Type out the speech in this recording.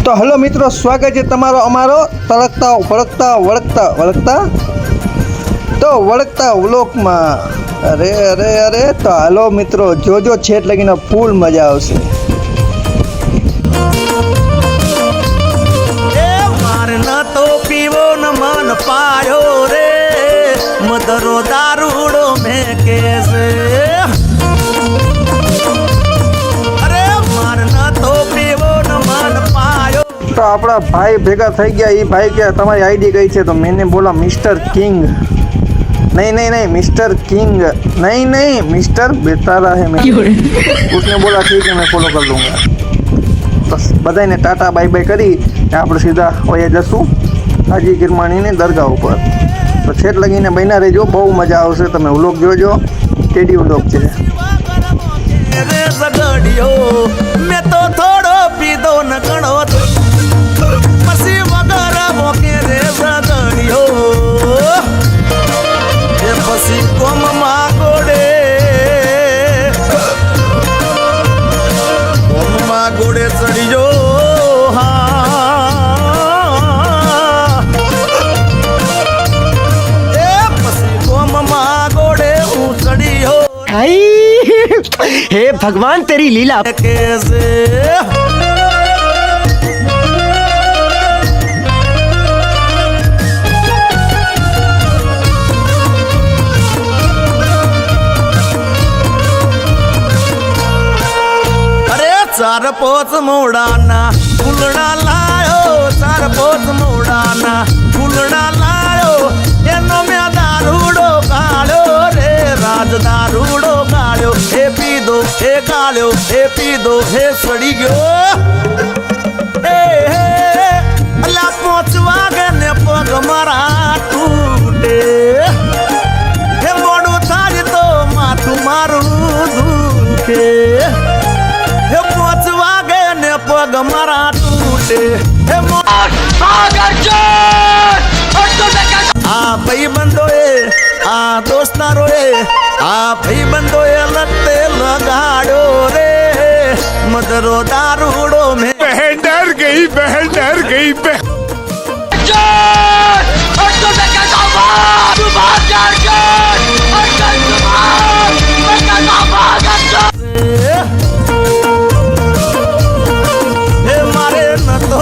તો હેલો મિત્રો, સ્વાગત છે તમારો અમારો તળકતા વળગતા વળગતા વળગતા તો વળગતા વ્લોગમાં. અરે અરે અરે તો હાલો મિત્રો, જોજો છેટ લગીને ફૂલ મજા આવશે. તો પીવો ન મન પાયો રે મદરો દારૂડો મેં કેસે. અરે માર ન તો પીવો ન મન પાયો. તો આપણા ભાઈ ભેગા થઈ ગયા. એ ભાઈ કે તમારી આઈડી કઈ છે? તો મેને બોલા મિસ્ટર કિંગ. नहीं मिस्टर किंग नहीं मिस्टर बेतारा है. मैं उसने बोला ठीक है मैं फॉलो कर लूँगा. બસ બધાને ટાટા બાય બાય કરી આપણે સીધા ઓયા જશું હાજી ગિરમાણીની દરગાહ ઉપર. તો છેટ લગીને બન્યા રહેજો, બહુ મજા આવશે. તમે વ્લોગ જોજો, ટેડી વ્લોગ છે. મેં તો થોડો પીધો ન ઘણો પછી વગર મોકે રે સગડ્યો એ પછી કોમમાં ગોડે ગોડે ચડ્યો. એ પછી કોમમાં ગોડે હું ચડ્યો. हे भगवान तेरी लीला. कैसे चार पोच मोडाना फुलड़ा लायो, चार पोच मोडाना फुलड़ा लायो. एनो में दारूडो काळ्यो रे राज दारूडो काळ्यो. हे पीधो हे काळ्यो हे पीधो हे सड़ी गयो. ए अला पोचवा गे ने पग मारा टूटे. हे मोडू थारी तो माथू मारू दुखे. हे पोचवा गे ने पग मारा टूटे. हे आ भाई बंदोए आ दोस्तारोए आ भाई बंदोए लत्ते लगाड़ो रे मदरो दारूडो में. बहन डर गई हे मारे न तो